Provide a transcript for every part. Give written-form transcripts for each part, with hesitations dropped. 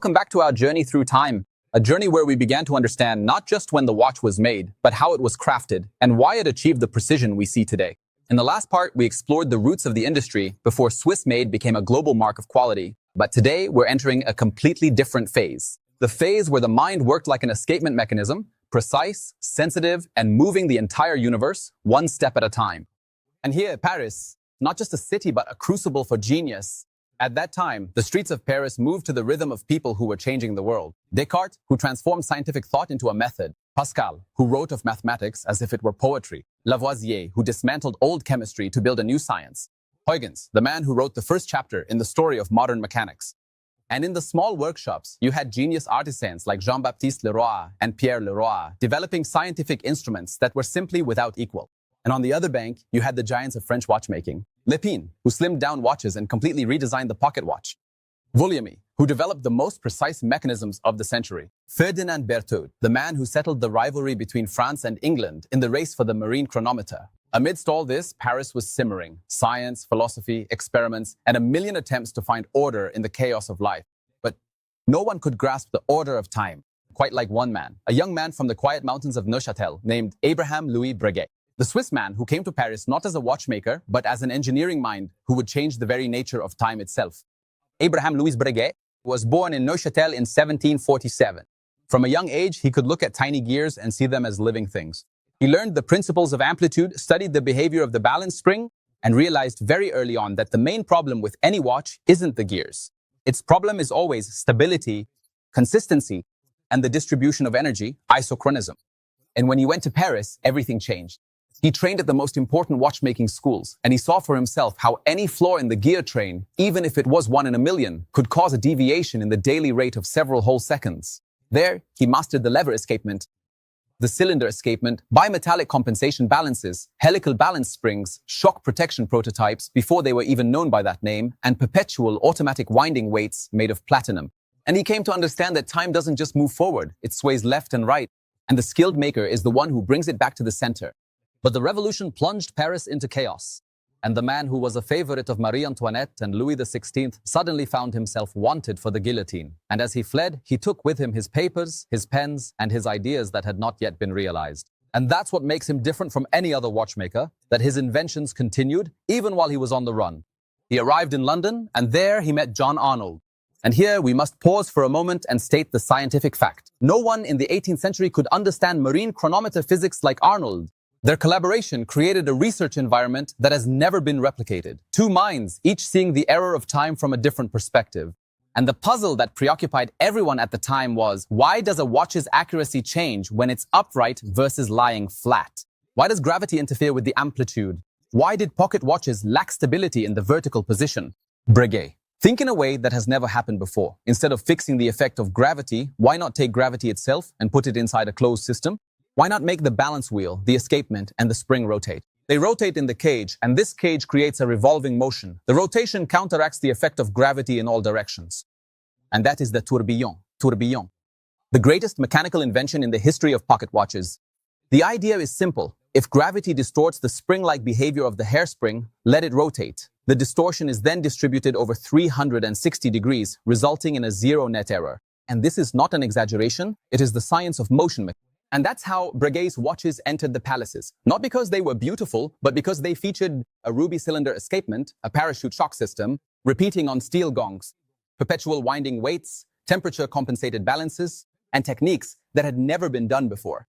welcome back to our journey through time, a journey where we began to understand not just when the watch was made, but how it was crafted and why it achieved the precision we see today. In the last part, we explored the roots of the industry before Swiss-made became a global mark of quality. But today, we're entering a completely different phase. The phase where the mind worked like an escapement mechanism, precise, sensitive, and moving the entire universe one step at a time. And here, Paris, not just a city, but a crucible for genius. At that time, the streets of Paris moved to the rhythm of people who were changing the world. Descartes, who transformed scientific thought into a method. Pascal, who wrote of mathematics as if it were poetry. Lavoisier, who dismantled old chemistry to build a new science. Huygens, the man who wrote the first chapter in the story of modern mechanics. And in the small workshops, you had genius artisans like Jean-Baptiste Leroy and Pierre Leroy, developing scientific instruments that were simply without equal. And on the other bank, you had the giants of French watchmaking. Lépine, who slimmed down watches and completely redesigned the pocket watch. Vulliamy, who developed the most precise mechanisms of the century. Ferdinand Berthoud, the man who settled the rivalry between France and England in the race for the marine chronometer. Amidst all this, Paris was simmering. Science, philosophy, experiments, and a million attempts to find order in the chaos of life. But no one could grasp the order of time, quite like one man, a young man from the quiet mountains of Neuchâtel named Abraham-Louis Breguet. The Swiss man who came to Paris not as a watchmaker, but as an engineering mind who would change the very nature of time itself. Abraham-Louis Breguet was born in Neuchâtel in 1747. From a young age, he could look at tiny gears and see them as living things. He learned the principles of amplitude, studied the behavior of the balance spring, and realized very early on that the main problem with any watch isn't the gears. Its problem is always stability, consistency, and the distribution of energy, isochronism. And when he went to Paris, everything changed. He trained at the most important watchmaking schools, and he saw for himself how any flaw in the gear train, even if it was 1 in a million, could cause a deviation in the daily rate of several whole seconds. There, he mastered the lever escapement, the cylinder escapement, bimetallic compensation balances, helical balance springs, shock protection prototypes before they were even known by that name, and perpetual automatic winding weights made of platinum. And he came to understand that time doesn't just move forward, it sways left and right, and the skilled maker is the one who brings it back to the center. But the revolution plunged Paris into chaos, and the man who was a favorite of Marie Antoinette and Louis XVI suddenly found himself wanted for the guillotine. And as he fled, he took with him his papers, his pens, and his ideas that had not yet been realized. And that's what makes him different from any other watchmaker, that his inventions continued even while he was on the run. He arrived in London, and there he met John Arnold. And here we must pause for a moment and state the scientific fact. No one in the 18th century could understand marine chronometer physics like Arnold. Their collaboration created a research environment that has never been replicated. Two minds, each seeing the error of time from a different perspective. And the puzzle that preoccupied everyone at the time was, why does a watch's accuracy change when it's upright versus lying flat? Why does gravity interfere with the amplitude? Why did pocket watches lack stability in the vertical position? Breguet. Think in a way that has never happened before. Instead of fixing the effect of gravity, why not take gravity itself and put it inside a closed system? Why not make the balance wheel, the escapement, and the spring rotate? They rotate in the cage, and this cage creates a revolving motion. The rotation counteracts the effect of gravity in all directions. And that is the tourbillon. Tourbillon. The greatest mechanical invention in the history of pocket watches. The idea is simple. If gravity distorts the spring-like behavior of the hairspring, let it rotate. The distortion is then distributed over 360 degrees, resulting in a zero net error. And this is not an exaggeration, it is the science of motion mechanics. And that's how Breguet's watches entered the palaces. Not because they were beautiful, but because they featured a ruby cylinder escapement, a parachute shock system, repeating on steel gongs, perpetual winding weights, temperature-compensated balances, and techniques that had never been done before.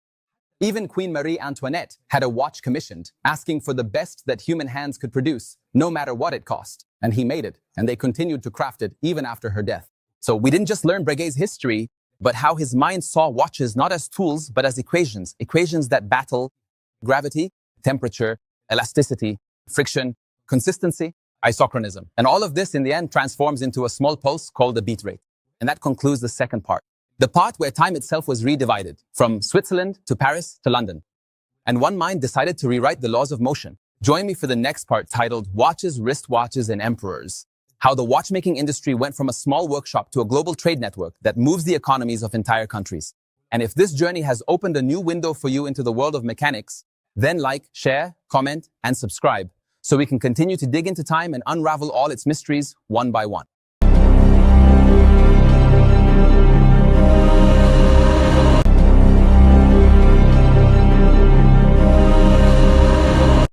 Even Queen Marie Antoinette had a watch commissioned, asking for the best that human hands could produce, no matter what it cost. And he made it, and they continued to craft it even after her death. So we didn't just learn Breguet's history, but how his mind saw watches not as tools, but as equations that battle gravity, temperature, elasticity, friction, consistency, isochronism. And all of this in the end transforms into a small pulse called the beat rate. And that concludes the second part. The part where time itself was redivided from Switzerland to Paris to London. And one mind decided to rewrite the laws of motion. Join me for the next part titled Watches, Wristwatches, and Emperors. How the watchmaking industry went from a small workshop to a global trade network that moves the economies of entire countries. And if this journey has opened a new window for you into the world of mechanics, then like, share, comment, and subscribe so we can continue to dig into time and unravel all its mysteries one by one.